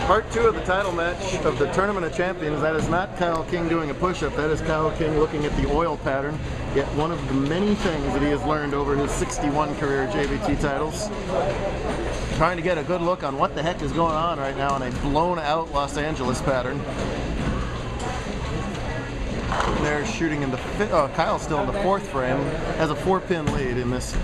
Part 2 of the title match of the Tournament of Champions. That is not Kyle King doing a push-up. That is Kyle King looking at the oil pattern. Yet one of the many things that he has learned over his 61 career JBT titles. Trying to get a good look on what the heck is going on right now in a blown-out Los Angeles pattern. They're shooting in the Kyle's still in the 4th frame, has a 4-pin lead in this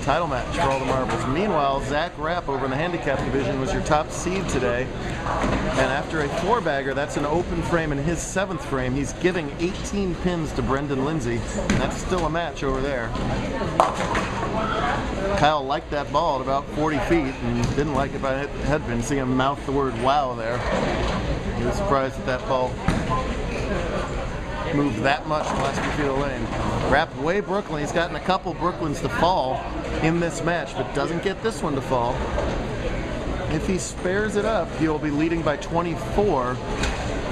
title match for all the marbles. Meanwhile, Rapp over in the handicap division was your top seed today, and after a 4-bagger, that's an open frame in his 7th frame. He's giving 18 pins to Lindsey, and that's still a match over there. Kyle liked that ball at about 40 feet and didn't like it by head pin. See him mouth the word wow there. He was surprised that ball moved that much in the last few feet of the lane. Rapp way Brooklyn. He's gotten a couple Brooklyns to fall in this match, but doesn't get this one to fall. If he spares it up, he'll be leading by 24,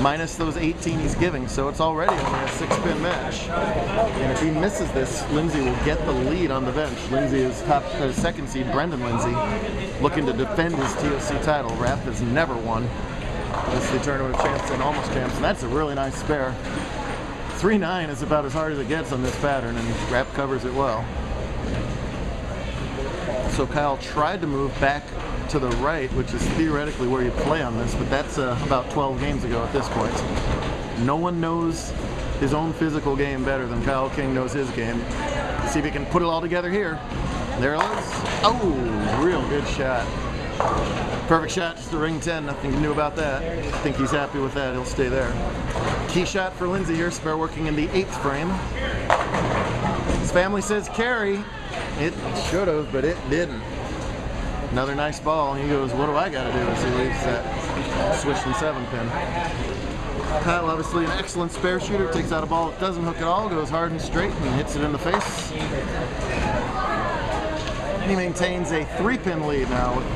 minus those 18 he's giving, so it's already only a 6-pin match. And if he misses this, Lindsey will get the lead on the bench. Lindsey is second seed, Lindsey, looking to defend his TOC title. Rapp has never won. This is the Tournament of Champs and almost champs, and that's a really nice spare. 3-9 is about as hard as it gets on this pattern, and Rapp covers it well. So Kyle tried to move back to the right, which is theoretically where you play on this, but that's about 12 games ago at this point. No one knows his own physical game better than Kyle King knows his game. Let's see if he can put it all together here. There it is. Oh, real good shot. Perfect shot, just a ring 10, nothing to do about that. I think he's happy with that, he'll stay there. Key shot for Lindsey here, spare working in the 8th frame. His family says carry. It should have, but it didn't. Another nice ball, and he goes, what do I got to do as he leaves that swishing 7-pin. Kyle, obviously an excellent spare shooter, takes out a ball that doesn't hook at all, goes hard and straight, and hits it in the face. He maintains a 3-pin lead now with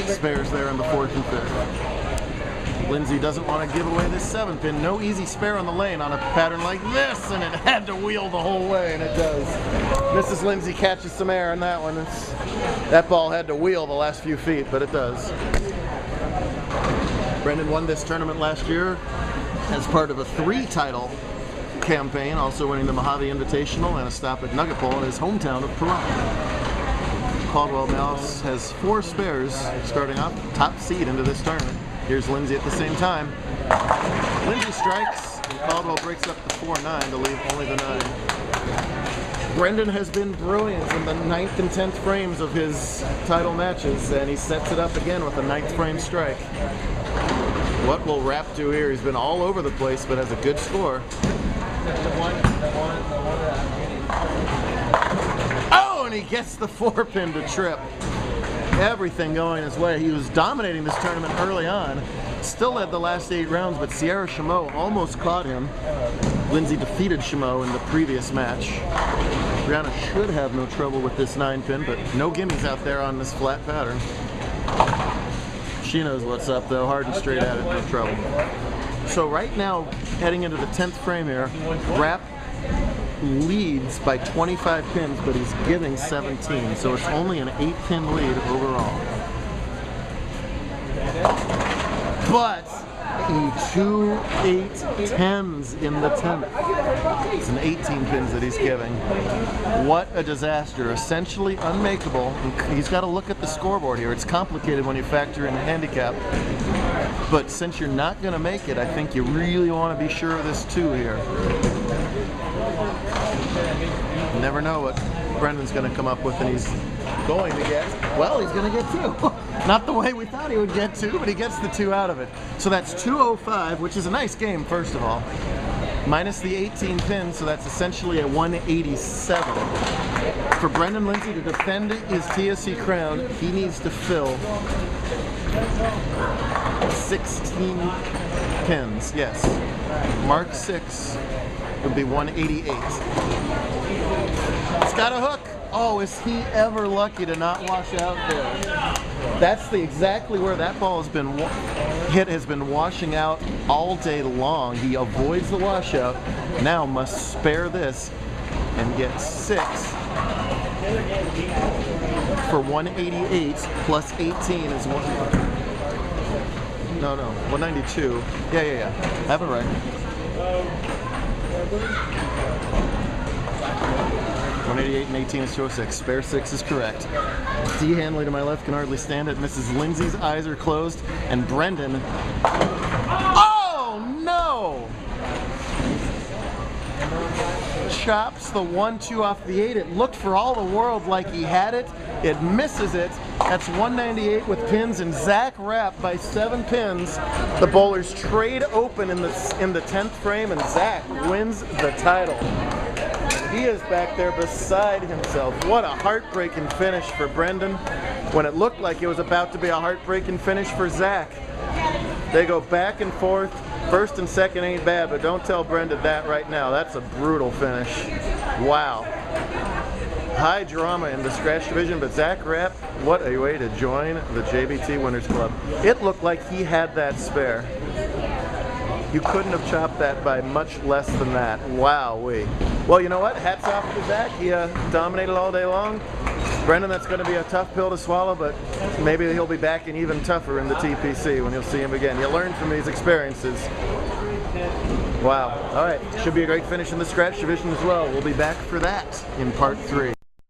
spares there in the 4th and 5th. Lindsey doesn't want to give away this 7-pin. No easy spare on the lane on a pattern like this, and it had to wheel the whole way, and it does. Mrs. Lindsey catches some air on that one. That ball had to wheel the last few feet, but it does. Brendan won this tournament last year as part of a 3-title campaign, also winning the Mojave Invitational and a stop at Nugget Bowl in his hometown of Bryanna. Caldwell now has 4 spares starting off top seed into this tournament. Here's Lindsey at the same time. Lindsey strikes, and Caldwell breaks up the 4-9 to leave only the 9. Brendan has been brilliant in the 9th and 10th frames of his title matches, and he sets it up again with a 9th frame strike. What will Rapp do here? He's been all over the place, but has a good score. Oh, and he gets the 4-pin to trip. Everything going his way. He was dominating this tournament early on. Still led the last 8 rounds, but Sierra Chameau almost caught him. Lindsey defeated Chameau in the previous match. Bryanna should have no trouble with this 9-pin, but no gimmies out there on this flat pattern. She knows what's up though, hard and straight at it, no trouble. So right now, heading into the 10th frame here, Rapp leads by 25 pins, but he's giving 17, so it's only an 8-pin lead overall. But 2 8-10s in the 10th. It's an 18 pins that he's giving. What a disaster. Essentially unmakeable. He's got to look at the scoreboard here. It's complicated when you factor in the handicap. But since you're not going to make it, I think you really want to be sure of this 2 here. You never know what Brendan's going to come up with, and he's going to get, well, he's going to get 2. Not the way we thought he would get 2, but he gets the 2 out of it. So that's 205, which is a nice game, first of all. Minus the 18 pins, so that's essentially a 187. For Brendan Lindsey to defend his TSC crown, he needs to fill 16 pins, yes. Mark 6 would be 188. It's got a hook. Oh, is he ever lucky to not wash out there? That's exactly where that ball has been has been washing out all day long. He avoids the washout. Now must spare this and get 6 for 188 plus 18 is 1. No, 192. Yeah. Have it right. 188 and 18 is 206. Spare 6 is correct. D. Hanley to my left can hardly stand it. Mrs. Lindsey's eyes are closed. And Brendan... Oh, no! Chops the 1-2 off the 8. It looked for all the world like he had it. It misses it. That's 198 with pins, and Zach Rapp by 7 pins. The bowlers trade open in the 10th frame, and Zach wins the title. He is back there beside himself. What a heartbreaking finish for Brendan when it looked like it was about to be a heartbreaking finish for Zach. They go back and forth. First and second ain't bad, but don't tell Brendan that right now. That's a brutal finish. Wow. High drama in the scratch division, but Zach Rapp, what a way to join the JBT Winners Club. It looked like he had that spare. You couldn't have chopped that by much less than that. Wowee. Well, you know what? Hats off to Zach. He dominated all day long. Brendan, that's going to be a tough pill to swallow, but maybe he'll be back and even tougher in the TPC when you'll see him again. You learn from these experiences. Wow. All right. Should be a great finish in the scratch division as well. We'll be back for that in part 3.